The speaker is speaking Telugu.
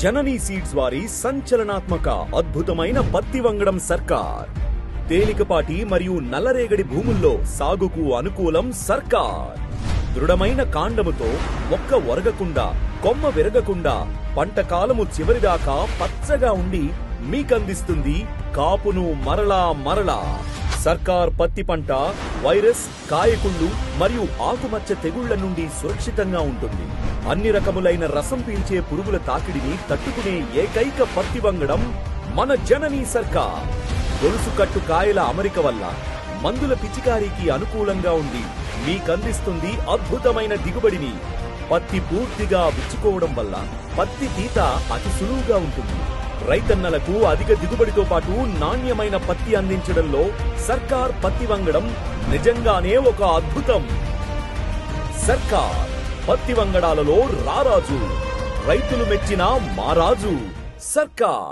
జననీ సీడ్స్ వారి సంచలనాత్మక అద్భుతమైన పత్తి వంగడం సర్కార్. తేలికపాటి మరియు నల్లరేగడి భూముల్లో సాగుకు అనుకూలం సర్కార్. దృఢమైన కాండముతో మొక్క ఒరగకుండా, కొమ్మ విరగకుండా, పంట కాలము చివరిదాకా పచ్చగా ఉండి మీకందిస్తుంది కాపును మరలా మరలా. సర్కార్ పత్తి పంట వైరస్, కాయకుళ్ళు మరియు ఆకుమచ్చ తెగుళ్ల నుండి సురక్షితంగా ఉంటుంది. అన్ని రకములైన రసం పీల్చే పురుగుల తాకిడిని తట్టుకునే ఏకైక పత్తి వంగడం మన జననీ సర్కార్. గొలుసు కట్టు కాయల అమరిక వల్ల మందుల పిచికారీకి అనుకూలంగా ఉండి మీకందిస్తుంది అద్భుతమైన దిగుబడిని. పత్తి పూర్తిగా విచ్చుకోవడం వల్ల పత్తి తీత అతి సులువుగా ఉంటుంది. రైతన్నలకు అధిక దిగుబడితో పాటు నాణ్యమైన పత్తి అందించడంలో సర్కార్ పత్తి వంగడం నిజంగానే ఒక అద్భుతం. సర్కార్ పత్తి వంగడాలలో రారాజు, రైతులు మెచ్చిన మారాజు సర్కార్.